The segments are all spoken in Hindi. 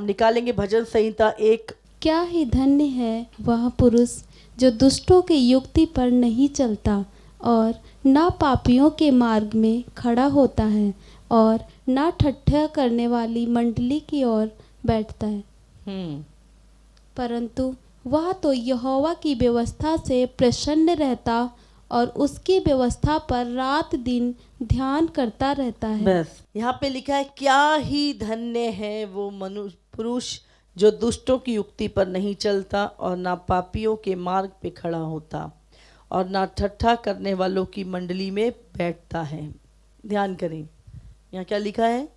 निकालेंगे भजन संहिता 1। क्या ही धन्य है वह पुरुष जो दुष्टों की युक्ति पर नहीं चलता और ना पापियों के मार्ग में खड़ा होता है और ना ठट्ठा करने वाली मंडली की ओर बैठता है, परंतु वह तो यहोवा की व्यवस्था से प्रसन्न रहता और उसकी व्यवस्था पर रात दिन ध्यान करता रहता है। बस यहाँ पे लिखा है क्या ही धन्य है वो पुरुष जो दुष्टों की युक्ति पर नहीं चलता और ना पापियों के मार्ग पे खड़ा होता और ना ठट्ठा करने वालों की मंडली में बैठता है। ध्यान करें, यहाँ क्या लिखा है?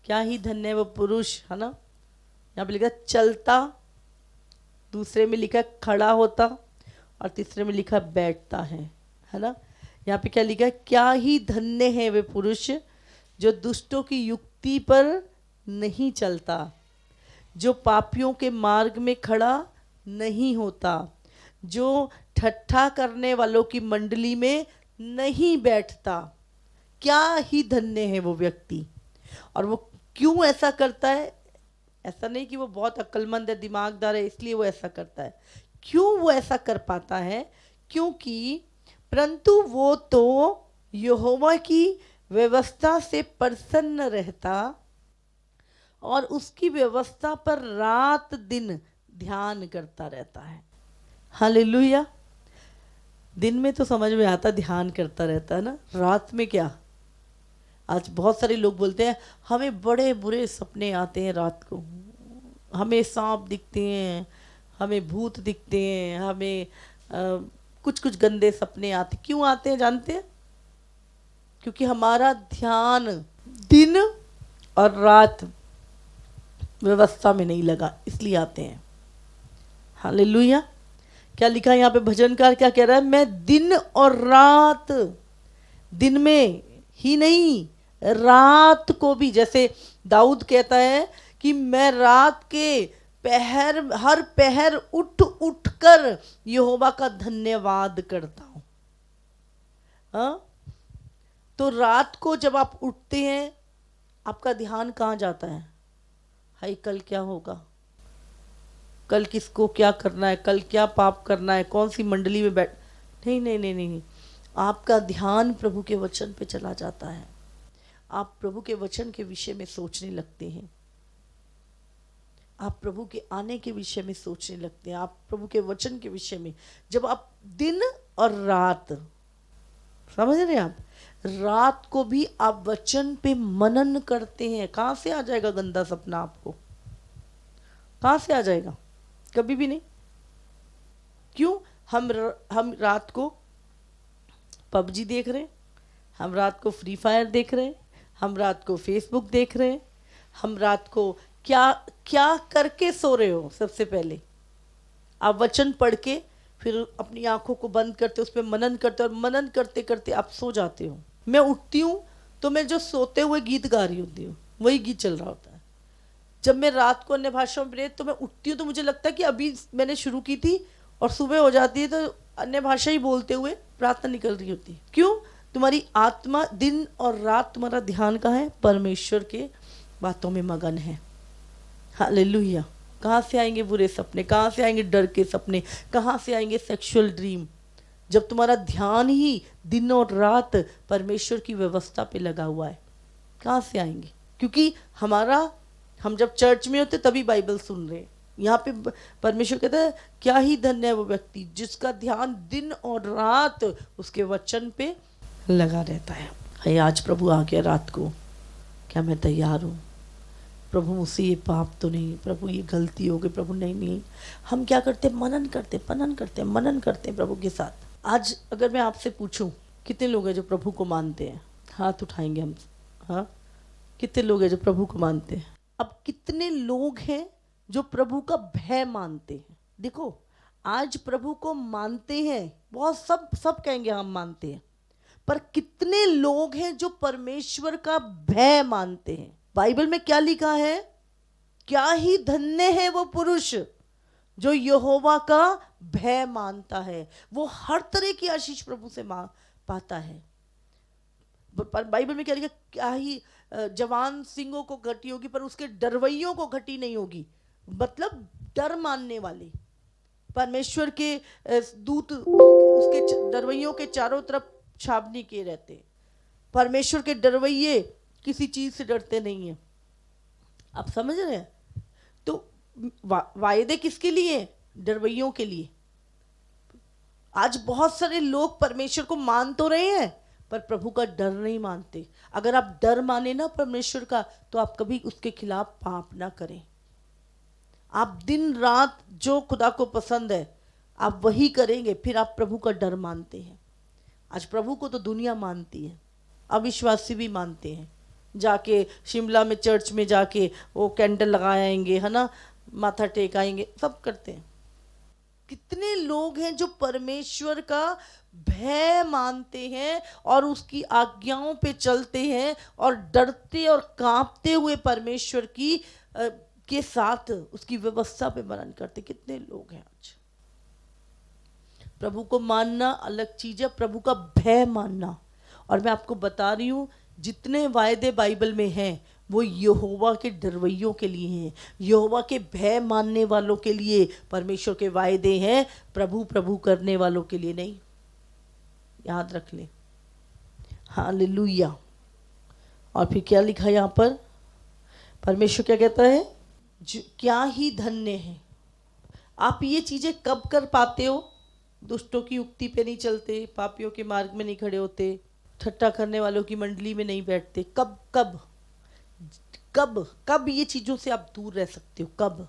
क्या ही धन्य है वो पुरुष, है ना। यहाँ पे लिखा चलता, दूसरे में लिखा खड़ा होता और तीसरे में लिखा बैठता है ना। यहाँ पे क्या लिखा है? क्या ही धन्य है वे पुरुष जो दुष्टों की युक्ति पर नहीं चलता, जो पापियों के मार्ग में खड़ा नहीं होता, जो ठट्ठा करने वालों की मंडली में नहीं बैठता। क्या ही धन्य है वो व्यक्ति। और वो क्यों ऐसा करता है? ऐसा नहीं कि वो बहुत अक्लमंद है, दिमागदार है, इसलिए वो ऐसा करता है। क्यों वो ऐसा कर पाता है? क्योंकि परंतु वो तो यहोवा की व्यवस्था से प्रसन्न रहता और उसकी व्यवस्था पर रात दिन ध्यान करता रहता है। हालेलुया। दिन में तो समझ में आता, ध्यान करता रहता है ना, रात में क्या? आज बहुत सारे लोग बोलते हैं हमें बड़े बुरे सपने आते हैं रात को, हमें सांप दिखते हैं, हमें भूत दिखते हैं, हमें कुछ कुछ गंदे सपने आते। क्यों आते हैं जानते हैं? क्योंकि हमारा ध्यान दिन और रात व्यवस्था में नहीं लगा, इसलिए आते हैं। हालेलुया। क्या लिखा है यहाँ पे? भजनकार क्या कह रहा है? मैं दिन और रात, दिन में ही नहीं रात को भी, जैसे दाऊद कहता है कि मैं रात के पहर, हर पहर उठ उठ कर यहोवा का धन्यवाद करता हूँ। हाँ, तो रात को जब आप उठते हैं आपका ध्यान कहाँ जाता है? हाय कल क्या होगा, कल किसको क्या करना है, कल क्या पाप करना है, कौन सी मंडली में बैठ, नहीं नहीं नहीं नहीं, आपका ध्यान प्रभु के वचन पे चला जाता है। आप प्रभु के वचन के विषय में सोचने लगते हैं, आप प्रभु के आने के विषय में सोचने लगते हैं, आप प्रभु के वचन के विषय में। जब आप दिन और रात, समझ रहे हैं आप, रात को भी आप वचन पे मनन करते हैं। कहाँ से आ जाएगा गंदा सपना आपको? कहाँ से आ जाएगा? कभी भी नहीं। क्यों? हम रात को पबजी देख रहे हैं, हम रात को फ्री फायर देख रहे हैं, हम रात को फेसबुक देख रहे हैं, हम रात को क्या क्या करके सो रहे हो? सबसे पहले आप वचन पढ़ के फिर अपनी आंखों को बंद करते, उस पर मनन करते, और मनन करते करते आप सो जाते हो। मैं उठती हूँ तो मैं जो सोते हुए गीत गा रही होती हूँ वही गीत चल रहा होता है। जब मैं रात को अन्य भाषाओं में तो मैं उठती हूँ तो मुझे लगता है कि अभी मैंने शुरू की थी, और सुबह हो जाती है तो अन्य भाषा ही बोलते हुए प्रार्थना निकल रही होती है। क्यों? तुम्हारी आत्मा दिन और रात, तुम्हारा ध्यान कहाँ है? परमेश्वर के बातों में मगन है। हालेलुया। कहाँ से आएंगे बुरे सपने? कहाँ से आएंगे डर के सपने? कहाँ से आएंगे सेक्सुअल ड्रीम? जब तुम्हारा ध्यान ही दिन और रात परमेश्वर की व्यवस्था पे लगा हुआ है, कहाँ से आएंगे? क्योंकि हम जब चर्च में होते तभी बाइबल सुन रहे हैं। यहाँ पे परमेश्वर कहता है क्या ही धन्य है वो व्यक्ति जिसका ध्यान दिन और रात उसके वचन पे लगा रहता है। हाय आज प्रभु आ गया रात को, क्या मैं तैयार हूँ? प्रभु मुझसे ये पाप तो नहीं, प्रभु ये गलती हो गई, प्रभु नहीं नहीं। हम क्या करते? मनन करते प्रभु के साथ। आज अगर मैं आपसे पूछूं कितने लोग हैं जो प्रभु को मानते हैं? हाथ उठाएंगे हम। हाँ, कितने लोग हैं जो प्रभु को मानते हैं? अब कितने लोग हैं जो प्रभु का भय मानते हैं? देखो, आज प्रभु को मानते हैं बहुत, सब कहेंगे हम मानते हैं, पर कितने लोग हैं जो परमेश्वर का भय मानते हैं? बाइबल में क्या लिखा है? क्या ही धन्य है वो पुरुष जो यहोवा का भय मानता है, वो हर तरह की आशीष प्रभु से पाता है। पर बाइबल में क्या लिखा, क्या ही जवान सिंहों को घटी होगी पर उसके डरवैयों को घटी नहीं होगी। मतलब डर मानने वाले परमेश्वर के दूत उसके डरवैयों के चारों तरफ छावनी किए रहते हैं। परमेश्वर के डरवैये किसी चीज से डरते नहीं है। आप समझ रहे हैं? तो वायदे किसके लिए हैं? डरवैयों के लिए। आज बहुत सारे लोग परमेश्वर को मान तो रहे हैं पर प्रभु का डर नहीं मानते। अगर आप डर माने ना परमेश्वर का, तो आप कभी उसके खिलाफ पाप ना करें। आप दिन रात जो खुदा को पसंद है आप वही करेंगे, फिर आप प्रभु का डर मानते हैं। आज प्रभु को तो दुनिया मानती है, अविश्वासी भी मानते हैं। जाके शिमला में चर्च में जाके वो कैंडल लगाएंगे, है ना, माथा टेकाएंगे, सब करते हैं। कितने लोग हैं जो परमेश्वर का भय मानते हैं और उसकी आज्ञाओं पे चलते हैं और डरते और कांपते हुए परमेश्वर की के साथ उसकी व्यवस्था पे मनन करते। कितने लोग हैं आज। प्रभु को मानना अलग चीज है, प्रभु का भय मानना। और मैं आपको बता रही हूं, जितने वायदे बाइबल में हैं वो यहोवा के डरवैयों के लिए हैं, यहोवा के भय मानने वालों के लिए परमेश्वर के वायदे हैं, प्रभु प्रभु करने वालों के लिए नहीं। याद रख ले। हालेलुया। और फिर क्या लिखा यहाँ पर? परमेश्वर क्या कहता है? क्या ही धन्य है। आप ये चीजें कब कर पाते हो? दुष्टों की युक्ति पे नहीं चलते, पापियों के मार्ग में नहीं खड़े होते, ठट्टा करने वालों की मंडली में नहीं बैठते। कब कब कब कब ये चीजों से आप दूर रह सकते हो? कब?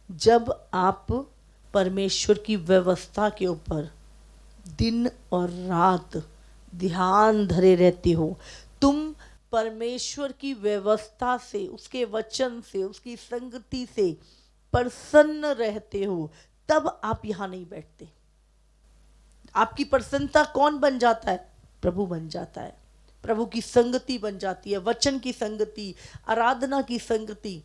जब आप परमेश्वर की व्यवस्था के ऊपर दिन और रात ध्यान धरे रहते हो। तुम परमेश्वर की व्यवस्था से, उसके वचन से, उसकी संगति से प्रसन्न रहते हो, तब आप यहां नहीं बैठते। आपकी प्रसन्नता कौन बन जाता है? प्रभु बन जाता है। प्रभु की संगति बन जाती है, वचन की संगति, आराधना की संगति।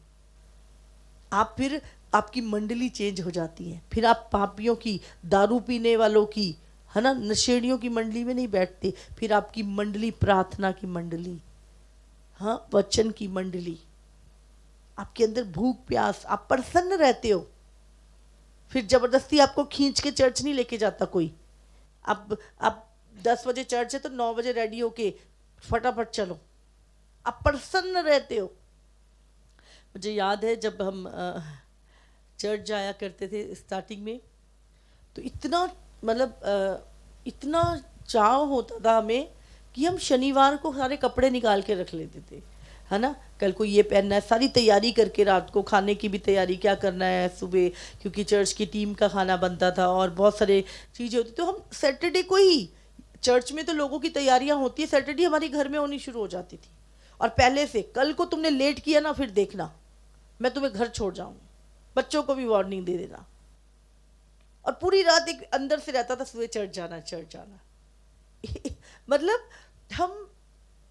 आप फिर आपकी मंडली चेंज हो जाती है। फिर आप पापियों की, दारू पीने वालों की, है ना, नशेड़ियों की मंडली में नहीं बैठते। फिर आपकी मंडली प्रार्थना की मंडली, हाँ, वचन की मंडली। आपके अंदर भूख प्यास, आप प्रसन्न रहते हो। फिर जबरदस्ती आपको खींच के चर्च नहीं लेके जाता कोई। अब 10 बजे चर्च है तो 9 बजे रेडी होके फटाफट चलो। आप प्रसन्न रहते हो। मुझे याद है जब हम चर्च जाया करते थे स्टार्टिंग में, तो इतना मतलब इतना चाव होता था हमें कि हम शनिवार को सारे कपड़े निकाल के रख लेते थे, है ना। कल को ये पहनना है, सारी तैयारी करके, रात को खाने की भी तैयारी, क्या करना है सुबह, क्योंकि चर्च की टीम का खाना बनता था और बहुत सारे चीज़ें होती। तो हम सैटरडे को ही, चर्च में तो लोगों की तैयारियां होती है, सैटरडे हमारे घर में होनी शुरू हो जाती थी। और पहले से, कल को तुमने लेट किया ना, फिर देखना मैं तुम्हें घर छोड़ जाऊंगा, बच्चों को भी वार्निंग दे देना। और पूरी रात एक अंदर से रहता था, सुबह चर्च जाना, चर्च जाना। मतलब हम,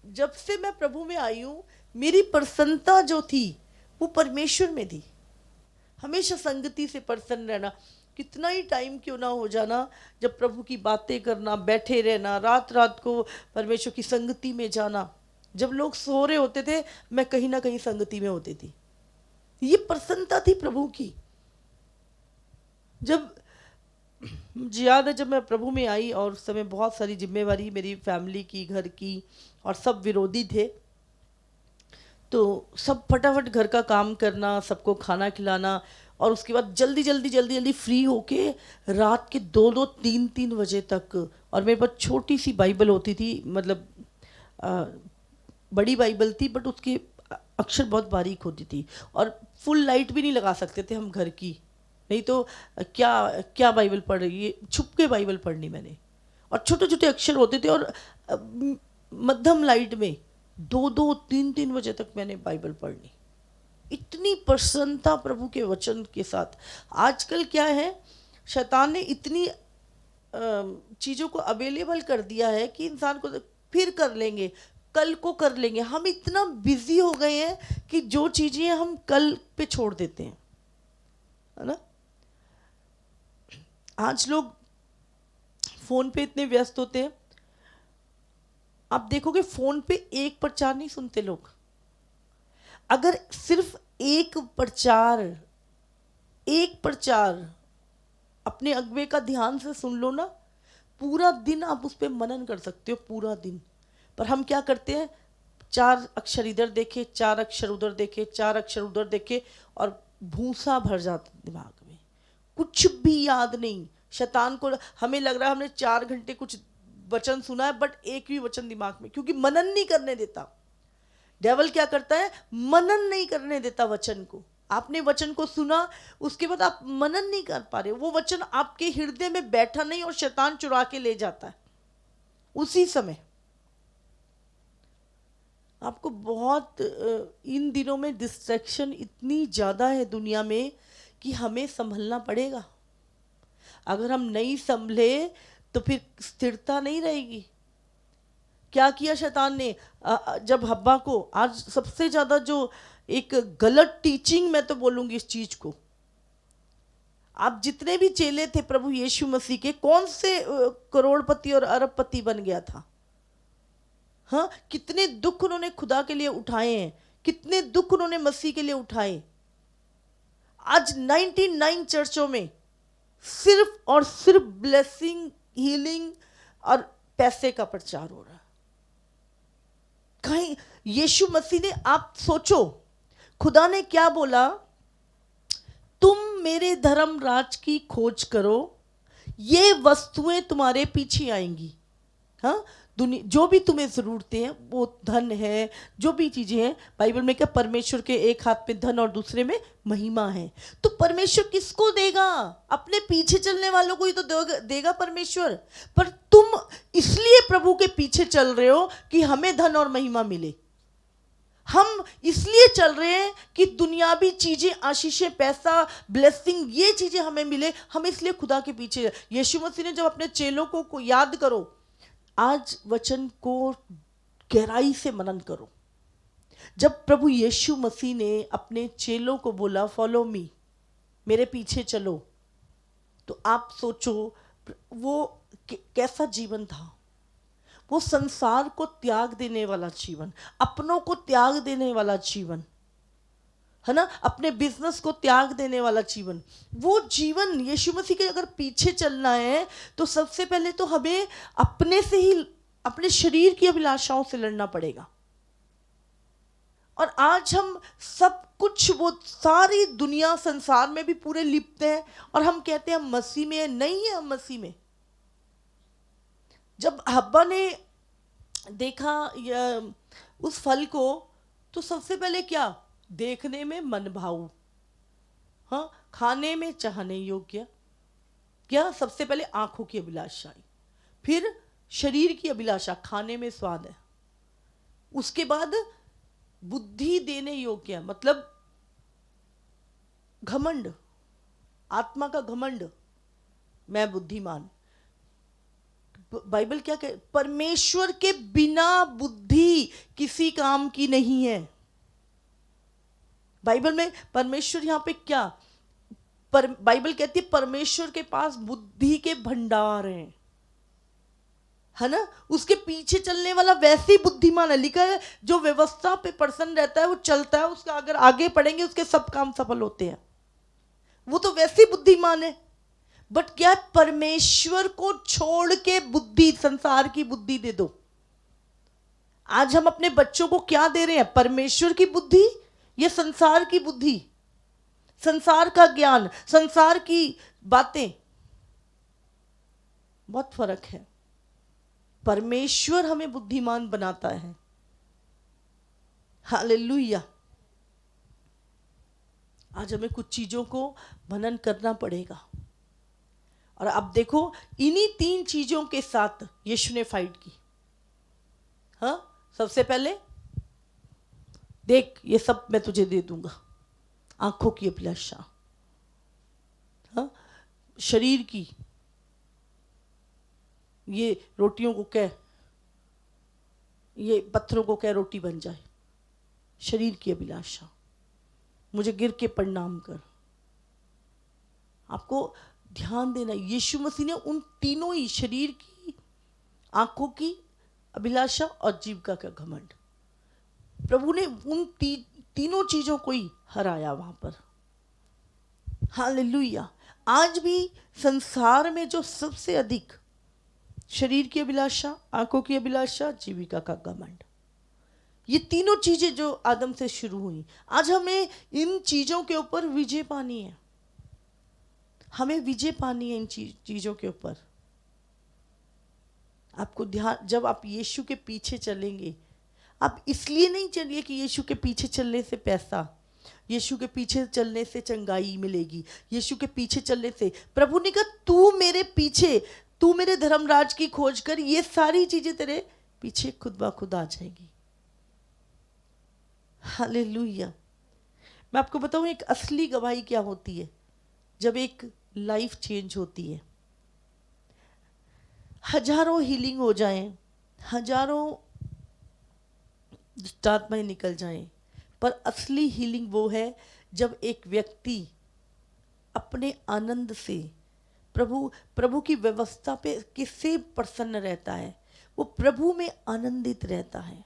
जब से मैं प्रभु में आई हूं, मेरी प्रसन्नता जो थी वो परमेश्वर में थी। हमेशा संगति से प्रसन्न रहना, कितना ही टाइम क्यों ना हो जाना, जब प्रभु की बातें करना, बैठे रहना, रात रात को परमेश्वर की संगति में जाना। जब लोग सो रहे होते थे, मैं कहीं ना कहीं संगति में होती थी। ये प्रसन्नता थी प्रभु की। जब मुझे याद है, जब मैं प्रभु में आई और उस समय बहुत सारी जिम्मेवारी मेरी फैमिली की, घर की, और सब विरोधी थे, तो सब फटाफट घर का काम करना, सबको खाना खिलाना, और उसके बाद जल्दी जल्दी जल्दी जल्दी फ्री होके रात के 2-2 3-3 बजे तक। और मेरे पास छोटी सी बाइबल होती थी, मतलब बड़ी बाइबल थी बट उसके अक्षर बहुत बारीक होती थी, और फुल लाइट भी नहीं लगा सकते थे हम घर की, नहीं तो क्या क्या बाइबल पढ़ रही है, छुप के बाइबल पढ़नी मैंने। और छोटे छोटे अक्षर होते थे, और मध्यम लाइट में 2-2 3-3 बजे तक मैंने बाइबल पढ़नी। इतनी प्रसन्नता प्रभु के वचन के साथ। आजकल क्या है, शैतान ने इतनी चीज़ों को अवेलेबल कर दिया है कि इंसान को फिर कर लेंगे, कल को कर लेंगे। हम इतना बिजी हो गए हैं कि जो चीज़ें हम कल पे छोड़ देते हैं, है ना। आज लोग फोन पे इतने व्यस्त होते हैं। आप देखोगे फोन पे एक प्रचार नहीं सुनते लोग। अगर सिर्फ एक प्रचार अपने अगुवे का ध्यान से सुन लो ना, पूरा दिन आप उस पर मनन कर सकते हो, पूरा दिन। पर हम क्या करते हैं, 4 अक्षर इधर देखे, 4 अक्षर उधर देखे, 4 अक्षर उधर देखे, और भूसा भर जाता दिमाग में, कुछ भी याद नहीं। शैतान को हमें लग रहा है हमने 4 घंटे कुछ वचन सुना है, बट एक भी वचन दिमाग में, क्योंकि मनन नहीं करने देता। डेविल क्या करता है, मनन नहीं करने देता वचन को। आपने वचन को सुना, उसके बाद आप मनन नहीं कर पा रहे, वो वचन आपके हृदय में बैठा नहीं, और शैतान चुरा के ले जाता है उसी समय। आपको बहुत इन दिनों में डिस्ट्रैक्शन इतनी ज़्यादा है दुनिया में कि हमें संभलना पड़ेगा। अगर हम नहीं संभले तो फिर स्थिरता नहीं रहेगी। क्या किया शैतान ने, जब हब्बा को, आज सबसे ज़्यादा जो एक गलत टीचिंग, मैं तो बोलूँगी इस चीज़ को, आप जितने भी चेले थे प्रभु यीशु मसीह के, कौन से करोड़पति और अरबपति बन गया था? हाँ, कितने दुख उन्होंने खुदा के लिए उठाए हैं, कितने दुख उन्होंने मसीह के लिए उठाए। आज 99 चर्चों में सिर्फ और सिर्फ ब्लेसिंग, हीलिंग और पैसे का प्रचार हो रहा है। कहीं यीशु मसीह ने, आप सोचो, खुदा ने क्या बोला, तुम मेरे धर्म राज की खोज करो, ये वस्तुएं तुम्हारे पीछे आएंगी। हाँ, दुनिया जो भी तुम्हें ज़रूरतें हैं, वो धन है, जो भी चीज़ें हैं, बाइबल में क्या, परमेश्वर के एक हाथ में धन और दूसरे में महिमा है। तो परमेश्वर किसको देगा? अपने पीछे चलने वालों को ही तो देगा परमेश्वर। पर तुम इसलिए प्रभु के पीछे चल रहे हो कि हमें धन और महिमा मिले। हम इसलिए चल रहे हैं कि दुनियावी चीज़ें, आशीषें, पैसा, ब्लेसिंग, ये चीज़ें हमें मिले। हम इसलिए खुदा के पीछे। यीशु मसीह ने जब अपने चेलों को याद करो, आज वचन को गहराई से मनन करो। जब प्रभु यीशु मसीह ने अपने चेलों को बोला, फॉलो मी, मेरे पीछे चलो, तो आप सोचो वो कैसा जीवन था। वो संसार को त्याग देने वाला जीवन, अपनों को त्याग देने वाला जीवन, है ना, अपने बिजनेस को त्याग देने वाला जीवन। वो जीवन, यीशु मसीह के अगर पीछे चलना है तो सबसे पहले तो हमें अपने से ही, अपने शरीर की अभिलाषाओं से लड़ना पड़ेगा। और आज हम सब कुछ, वो सारी दुनिया, संसार में भी पूरे लिपते हैं, और हम कहते हैं हम मसीह में है। नहीं है हम मसीह में। जब हब्बा ने देखा उस फल को, तो सबसे पहले क्या, देखने में मन भाऊ, हाँ, खाने में चाहने योग्य, क्या, सबसे पहले आंखों की अभिलाषा आई, फिर शरीर की अभिलाषा, खाने में स्वाद है, उसके बाद बुद्धि देने योग्य, मतलब घमंड, आत्मा का घमंड, मैं बुद्धिमान। बाइबल क्या कहे, परमेश्वर के बिना बुद्धि किसी काम की नहीं है। बाइबल में परमेश्वर यहाँ पे क्या, बाइबल कहती है परमेश्वर के पास बुद्धि के भंडार हैं, है ना। उसके पीछे चलने वाला वैसे ही बुद्धिमान है। लिखा है जो व्यवस्था पे प्रसन्न रहता है वो चलता है, उसका अगर आगे पढ़ेंगे उसके सब काम सफल होते हैं। वो तो वैसे ही बुद्धिमान है। बट क्या, परमेश्वर को छोड़ के बुद्धि, संसार की बुद्धि दे दो। आज हम अपने बच्चों को क्या दे रहे हैं, परमेश्वर की बुद्धि या संसार की बुद्धि, संसार का ज्ञान, संसार की बातें। बहुत फर्क है। परमेश्वर हमें बुद्धिमान बनाता है। हालेलुया। आज हमें कुछ चीजों को मनन करना पड़ेगा। और अब देखो, इन्हीं 3 चीजों के साथ यीशु ने फाइट की। हाँ, सबसे पहले देख, ये सब मैं तुझे दे दूंगा, आंखों की अभिलाषा, हाँ, शरीर की, ये रोटियों को कह, ये पत्थरों को कह रोटी बन जाए, शरीर की अभिलाषा, मुझे गिर के प्रणाम कर। आपको ध्यान देना, यीशु मसीह ने उन तीनों ही, शरीर की, आंखों की अभिलाषा और जीविका का घमंड। प्रभु ने उन तीनों चीजों को ही हराया वहां पर। हालेलुया। आज भी संसार में जो सबसे अधिक शरीर की अभिलाषा, आंखों की अभिलाषा, जीविका का घमंड, ये तीनों चीजें जो आदम से शुरू हुई, आज हमें इन चीजों के ऊपर विजय पानी है। हमें विजय पानी है इन चीजों के ऊपर। आपको ध्यान, जब आप यीशु के पीछे चलेंगे, आप इसलिए नहीं चलिए कि यीशु के पीछे चलने से पैसा, यीशु के पीछे चलने से चंगाई मिलेगी, यीशु के पीछे चलने से, प्रभु ने कहा तू मेरे पीछे, तू मेरे धर्मराज की खोज कर, ये सारी चीजें तेरे पीछे खुद ब खुद आ जाएगी। हालेलुया। मैं आपको बताऊं एक असली गवाही क्या होती है, जब एक लाइफ चेंज होती है। हजारों हीलिंग हो जाएं, हजारों दुष्टात्माएं निकल जाएं, पर असली हीलिंग वो है जब एक व्यक्ति अपने आनंद से प्रभु की व्यवस्था पे किससे प्रसन्न रहता है, वो प्रभु में आनंदित रहता है,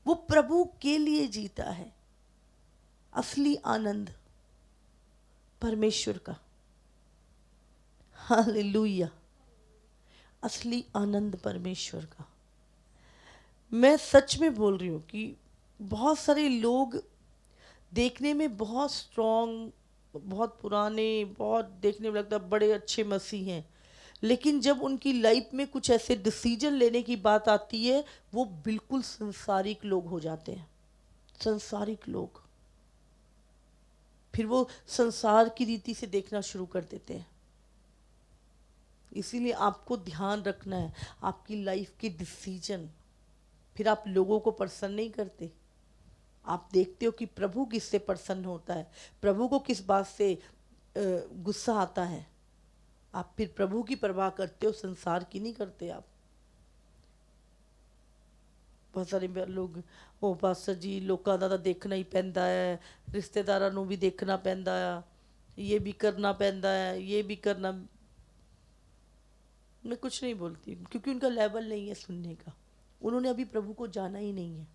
वो प्रभु के लिए जीता है। असली आनंद परमेश्वर का। हालेलुया। असली आनंद परमेश्वर का। मैं सच में बोल रही हूँ कि बहुत सारे लोग देखने में बहुत स्ट्रॉन्ग, बहुत पुराने, बहुत देखने में लगता है बड़े अच्छे मसीह हैं, लेकिन जब उनकी लाइफ में कुछ ऐसे डिसीजन लेने की बात आती है, वो बिल्कुल संसारिक लोग हो जाते हैं। संसारिक लोग, फिर वो संसार की रीति से देखना शुरू कर देते हैं। इसीलिए आपको ध्यान रखना है आपकी लाइफ के डिसीजन। फिर आप लोगों को प्रसन्न नहीं करते, आप देखते हो कि प्रभु किससे प्रसन्न होता है, प्रभु को किस बात से गुस्सा आता है, आप फिर प्रभु की परवाह करते हो, संसार की नहीं करते आप। बहुत सारे लोग, ओ पास्टर जी लोगों का देखना ही पैंदा है, रिश्तेदारों ਨੂੰ भी देखना पैंदा है, ये भी करना पैंदा है, ये भी करना। मैं कुछ नहीं बोलती क्योंकि उनका लेवल नहीं है सुनने का, उन्होंने अभी प्रभु को जाना ही नहीं है,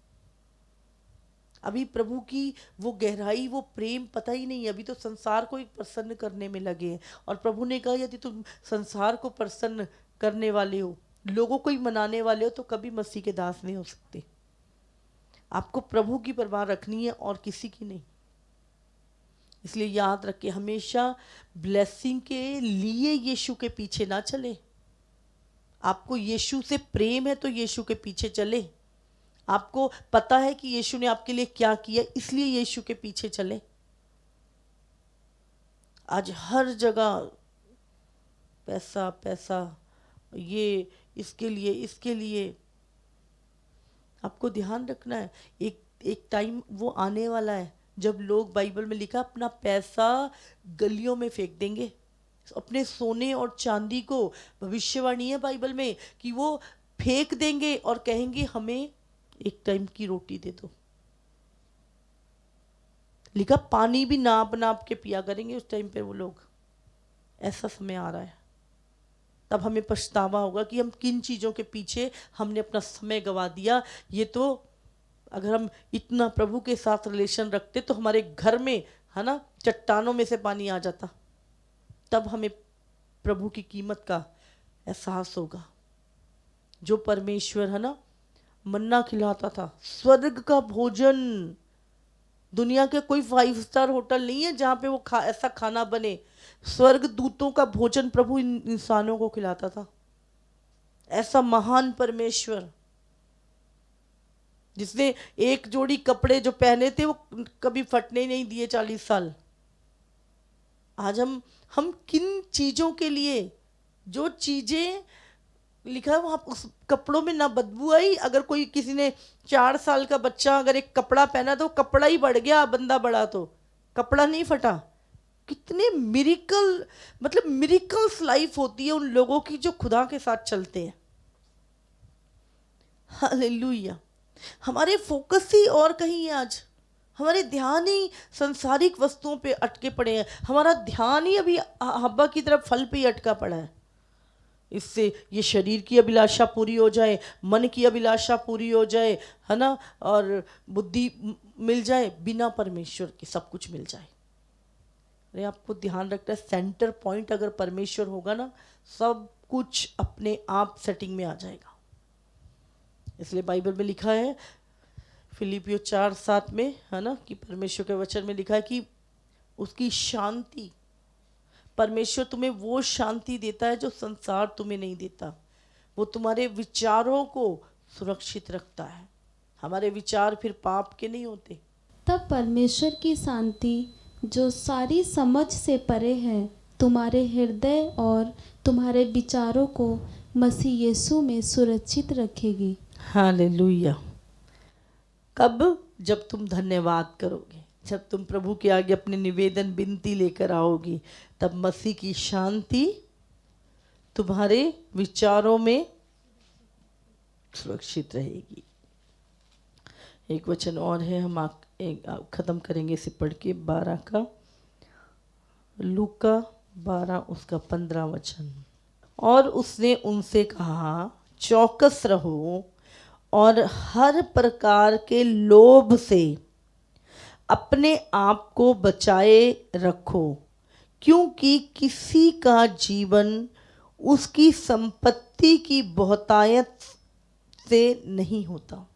अभी प्रभु की वो गहराई, वो प्रेम पता ही नहीं है, अभी तो संसार को एक प्रसन्न करने में लगे हैं। और प्रभु ने कहा यदि तुम संसार को प्रसन्न करने वाले हो, लोगों को ही मनाने वाले हो, तो कभी मसीह के दास नहीं हो सकते। आपको प्रभु की परवाह रखनी है और किसी की नहीं। इसलिए याद रखें, हमेशा ब्लेसिंग के लिए यीशु के पीछे ना चले। आपको यीशु से प्रेम है तो यीशु के पीछे चले। आपको पता है कि यीशु ने आपके लिए क्या किया, इसलिए यीशु के पीछे चले। आज हर जगह पैसा पैसा, ये इसके लिए आपको ध्यान रखना है। एक टाइम वो आने वाला है जब लोग, बाइबल में लिखा, अपना पैसा गलियों में फेंक देंगे, अपने सोने और चांदी को, भविष्यवाणी है बाइबल में कि वो फेंक देंगे और कहेंगे हमें एक टाइम की रोटी दे दो। लिखा पानी भी नाप नाप के पिया करेंगे उस टाइम पे वो लोग। ऐसा समय आ रहा है, तब हमें पछतावा होगा कि हम किन चीज़ों के पीछे हमने अपना समय गवा दिया। ये तो अगर हम इतना प्रभु के साथ रिलेशन रखते तो हमारे घर में, है ना, चट्टानों में से पानी आ जाता, तब हमें प्रभु की कीमत का एहसास होगा। जो परमेश्वर, है ना, मन्ना खिलाता था, स्वर्ग का भोजन। दुनिया के कोई 5 स्टार होटल नहीं है जहाँ पे वो ऐसा खाना बने। स्वर्ग दूतों का भोजन प्रभु इंसानों को खिलाता था। ऐसा महान परमेश्वर जिसने एक जोड़ी कपड़े जो पहने थे वो कभी फटने नहीं दिए 40 साल। आज हम किन चीज़ों के लिए, जो चीज़ें लिखा है वहाँ उस कपड़ों में ना बदबू आई। अगर कोई किसी ने 4 साल का बच्चा अगर एक कपड़ा पहना तो कपड़ा ही बढ़ गया, बंदा बड़ा तो कपड़ा नहीं फटा। कितने मिरेकल, मतलब मिरेकल्स लाइफ होती है उन लोगों की जो खुदा के साथ चलते हैं। हालेलुया। हमारे फोकस ही और कहीं है। आज हमारे ध्यान ही संसारिक वस्तुओं पे अटके पड़े हैं। हमारा ध्यान ही अभी हब्बा की तरफ फल पे ही अटका पड़ा है। इससे ये शरीर की अभिलाषा पूरी हो जाए, मन की अभिलाषा पूरी हो जाए, है ना, और बुद्धि मिल जाए, बिना परमेश्वर के सब कुछ मिल जाए। अरे आपको ध्यान रखना है, सेंटर पॉइंट अगर परमेश्वर होगा ना, सब कुछ अपने आप सेटिंग में आ जाएगा। इसलिए बाइबल में लिखा है फिलिपियो 4:7 में, है ना, कि परमेश्वर के वचन में लिखा है कि उसकी शांति, परमेश्वर तुम्हें वो शांति देता है जो संसार तुम्हें नहीं देता। वो तुम्हारे विचारों को सुरक्षित रखता है। हमारे विचार फिर पाप के नहीं होते। तब परमेश्वर की शांति जो सारी समझ से परे है तुम्हारे हृदय और तुम्हारे विचारों को मसीह यीशु में सुरक्षित रखेगी। हालेलुया। कब? जब तुम धन्यवाद करोगे, जब तुम प्रभु के आगे अपने निवेदन विनती लेकर आओगी, तब मसीह की शांति तुम्हारे विचारों में सुरक्षित रहेगी। एक वचन और है, हम खत्म करेंगे इसे पढ़ के, 12 का, लूका 12 उसका 15 वचन। और उसने उनसे कहा, चौकस रहो और हर प्रकार के लोभ से अपने आप को बचाए रखो, क्योंकि किसी का जीवन उसकी संपत्ति की बहुतायत से नहीं होता।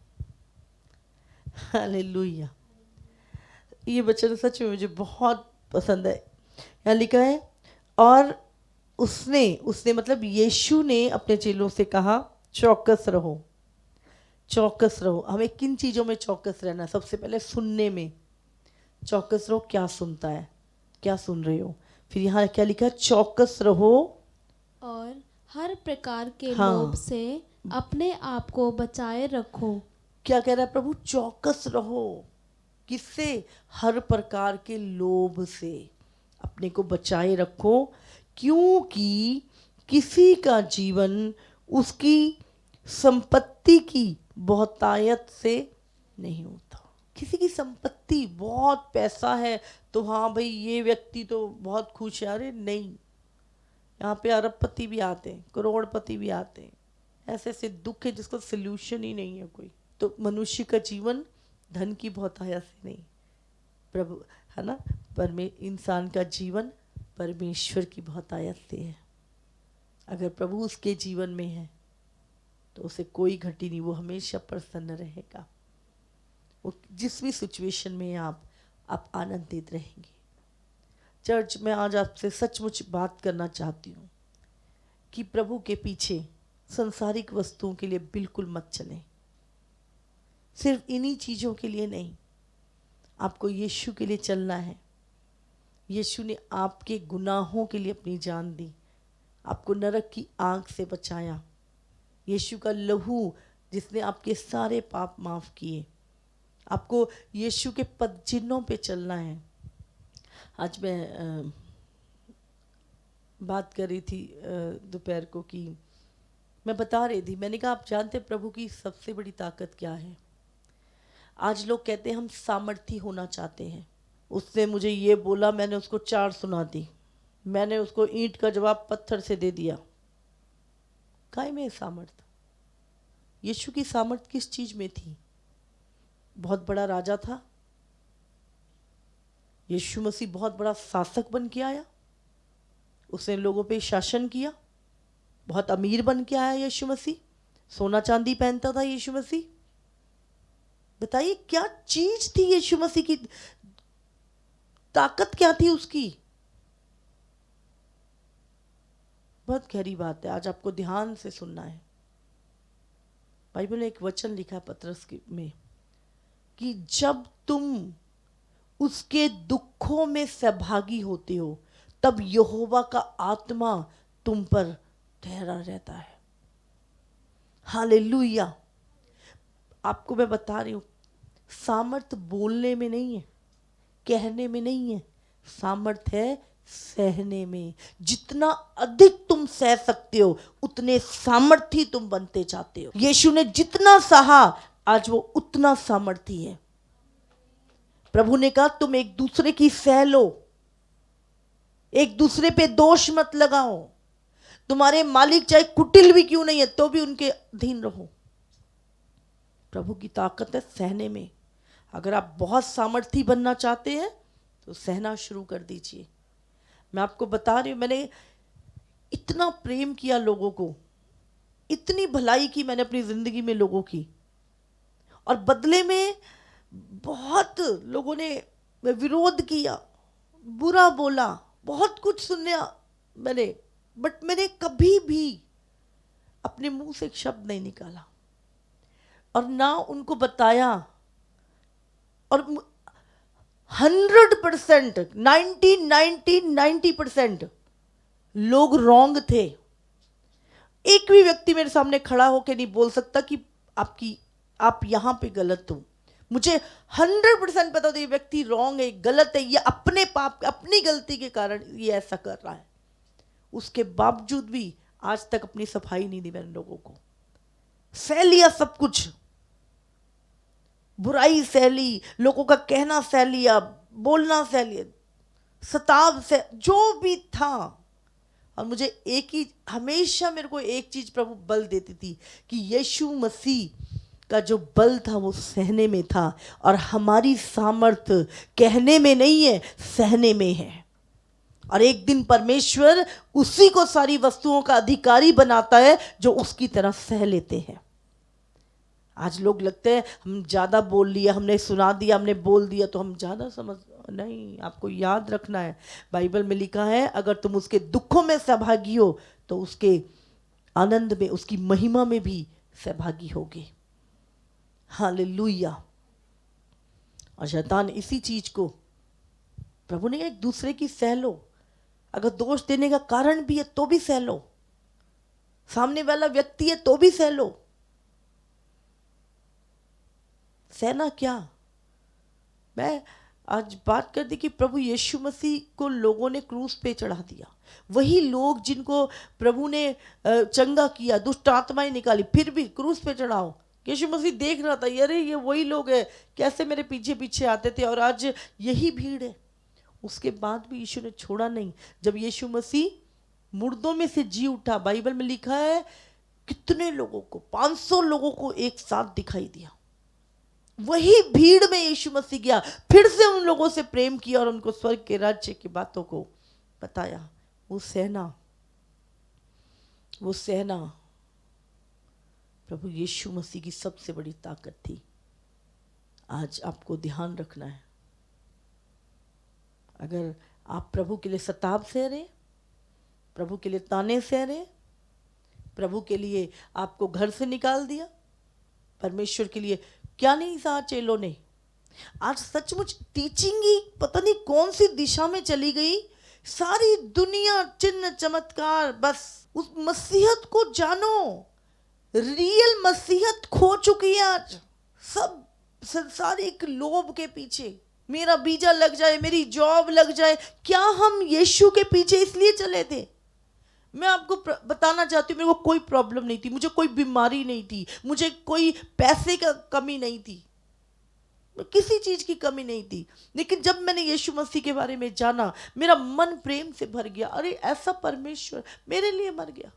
हालेलुया। ये वचन सच में मुझे बहुत पसंद है। यहाँ लिखा है, और उसने मतलब यीशु ने अपने चेलों से कहा, चौकस रहो। चौकस रहो। हमें किन चीज़ों में चौकस रहना? सबसे पहले सुनने में चौकस रहो। क्या सुनता है, क्या सुन रहे हो? फिर यहाँ क्या लिखा है? चौकस रहो और हर प्रकार के हाँ। लोभ से अपने आप को बचाए रखो। क्या कह रहा है प्रभु? चौकस रहो। किससे? हर प्रकार के लोभ से अपने को बचाए रखो, क्योंकि किसी का जीवन उसकी संपत्ति की बहुतायत से नहीं होता। किसी की संपत्ति, बहुत पैसा है तो हाँ भाई ये व्यक्ति तो बहुत खुश है, अरे नहीं, यहाँ पे अरबपति भी आते हैं, करोड़पति भी आते हैं। ऐसे ऐसे दुख है जिसका सल्यूशन ही नहीं है कोई। तो मनुष्य का जीवन धन की बहुतायत से नहीं, प्रभु, है ना, इंसान का जीवन परमेश्वर की बहुतायत से है। अगर प्रभु उसके जीवन में है तो उसे कोई घटी नहीं, वो हमेशा प्रसन्न रहेगा। वो जिस भी सिचुएशन में आप आनंदित रहेंगे। चर्च में आज आपसे सचमुच बात करना चाहती हूँ कि प्रभु के पीछे संसारिक वस्तुओं के लिए बिल्कुल मत चलें। सिर्फ इन्हीं चीज़ों के लिए नहीं, आपको यीशु के लिए चलना है। यीशु ने आपके गुनाहों के लिए अपनी जान दी, आपको नरक की आग से बचाया। यीशु का लहू जिसने आपके सारे पाप माफ किए। आपको यीशु के पदचिन्हों पे चलना है। आज मैं बात कर रही थी दोपहर को कि मैं बता रही थी, मैंने कहा आप जानते प्रभु की सबसे बड़ी ताकत क्या है? आज लोग कहते हैं हम सामर्थी होना चाहते हैं। उसने मुझे ये बोला, मैंने उसको 4 सुना दी, मैंने उसको ईंट का जवाब पत्थर से दे दिया। काय में सामर्थ? यीशु की सामर्थ किस चीज में थी? बहुत बड़ा राजा था यीशु मसीह, बहुत बड़ा शासक बन के आया, उसने लोगों पे शासन किया। बहुत अमीर बन के आया यीशु मसीह, सोना चांदी पहनता था यीशु मसीह। बताइए क्या चीज थी यीशु मसीह की? ताकत क्या थी उसकी? बहुत गहरी बात है, आज आपको ध्यान से सुनना है। बाइबल में एक वचन लिखा है पतरस में कि जब तुम उसके दुखों में सहभागी होते हो तब यहोवा का आत्मा तुम पर ठहरा रहता है। हालेलुया। आपको मैं बता रही हूं, सामर्थ बोलने में नहीं है, कहने में नहीं है, सामर्थ है सहने में। जितना अधिक तुम सह सकते हो उतने सामर्थी तुम बनते जाते हो। यीशु ने जितना सहा आज वो उतना सामर्थी है। प्रभु ने कहा तुम एक दूसरे की सह लो, एक दूसरे पे दोष मत लगाओ। तुम्हारे मालिक चाहे कुटिल भी क्यों नहीं है तो भी उनके अधीन रहो। प्रभु की ताकत है सहने में। अगर आप बहुत सामर्थी बनना चाहते हैं तो सहना शुरू कर दीजिए। मैं आपको बता रही हूँ, मैंने इतना प्रेम किया लोगों को, इतनी भलाई की मैंने अपनी जिंदगी में लोगों की, और बदले में बहुत लोगों ने विरोध किया, बुरा बोला, बहुत कुछ सुना मैंने, बट मैंने कभी भी अपने मुंह से एक शब्द नहीं निकाला और ना उनको बताया। और 100% 90% लोग रॉन्ग थे। एक भी व्यक्ति मेरे सामने खड़ा होकर नहीं बोल सकता कि आप यहां पे गलत हो। मुझे 100% पता था ये व्यक्ति रॉन्ग है, गलत है, ये अपने पाप, अपनी गलती के कारण ये ऐसा कर रहा है। उसके बावजूद भी आज तक अपनी सफाई नहीं दी मैंने लोगों को। सह लिया सब कुछ, बुराई सह ली, लोगों का कहना सह लिया, बोलना सह लिया, सताव से जो भी था। और मुझे एक ही, हमेशा मेरे को एक चीज प्रभु बल देती थी कि यीशु मसीह का जो बल था वो सहने में था, और हमारी सामर्थ कहने में नहीं है, सहने में है। और एक दिन परमेश्वर उसी को सारी वस्तुओं का अधिकारी बनाता है जो उसकी तरह सह लेते हैं। आज लोग लगते हैं हम ज़्यादा बोल लिया, हमने सुना दिया, हमने बोल दिया तो हम ज़्यादा समझ, नहीं, आपको याद रखना है, बाइबल में लिखा है अगर तुम उसके दुखों में सहभागी हो तो उसके आनंद में, उसकी महिमा में भी सहभागी होगे। हालेलुया। और शैतान इसी चीज को, प्रभु ने एक दूसरे की सह लो, अगर दोष देने का कारण भी है तो भी सह लो, सामने वाला व्यक्ति है तो भी सह लो। सहना क्या, मैं आज बात कर दी कि प्रभु यीशु मसीह को लोगों ने क्रूस पे चढ़ा दिया। वही लोग जिनको प्रभु ने चंगा किया, दुष्ट आत्माएं निकाली, फिर भी क्रूस पे चढ़ाओ। यीशु मसीह देख रहा था, अरे ये वही लोग हैं, कैसे मेरे पीछे पीछे आते थे और आज यही भीड़ है। उसके बाद भी यीशु ने छोड़ा नहीं। जब यीशु मसीह मुर्दों में से जी उठा, बाइबल में लिखा है कितने लोगों को, 500 लोगों को एक साथ दिखाई दिया। वही भीड़ में यीशु मसीह गया, फिर से उन लोगों से प्रेम किया और उनको स्वर्ग के राज्य की बातों को बताया। वो सहना प्रभु यीशु मसीह की सबसे बड़ी ताकत थी। आज आपको ध्यान रखना है, अगर आप प्रभु के लिए सताव सह रहे, प्रभु के लिए ताने सह रहे, प्रभु के लिए आपको घर से निकाल दिया, परमेश्वर के लिए क्या नहीं सहा चेलों ने। आज सचमुच टीचिंग ही पता नहीं कौन सी दिशा में चली गई। सारी दुनिया चिन्ह चमत्कार, बस उस मसीहत को जानो, रियल मसीहत खो चुकी है आज। सब संसारिक लोभ के पीछे, मेरा वीजा लग जाए, मेरी जॉब लग जाए। क्या हम यीशु के पीछे इसलिए चले थे? मैं आपको बताना चाहती हूँ, मेरे को कोई प्रॉब्लम नहीं थी, मुझे कोई बीमारी नहीं थी, मुझे कोई पैसे का कमी नहीं थी, किसी चीज की कमी नहीं थी। लेकिन जब मैंने यीशु मसीह के बारे में जाना, मेरा मन प्रेम से भर गया। अरे ऐसा परमेश्वर मेरे लिए मर गया,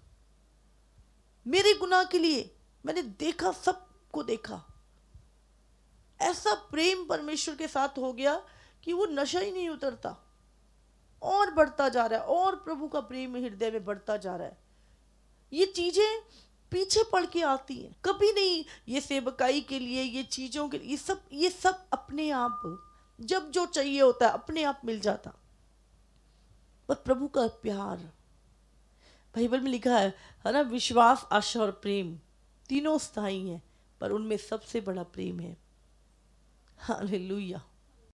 मेरे गुनाह के लिए। मैंने देखा, सबको देखा, ऐसा प्रेम परमेश्वर के साथ हो गया कि वो नशा ही नहीं उतरता, और बढ़ता जा रहा है, और प्रभु का प्रेम हृदय में बढ़ता जा रहा है। ये चीजें पीछे पड़ के आती हैं, कभी नहीं ये सेवकाई के लिए, ये चीजों के लिए, ये सब अपने आप, जब जो चाहिए होता है अपने आप मिल जाता। पर प्रभु का प्यार, बाइबल में लिखा है ना, विश्वास, आशा और प्रेम तीनों स्थायी हैं, पर उनमें सबसे बड़ा प्रेम है। हालेलुया।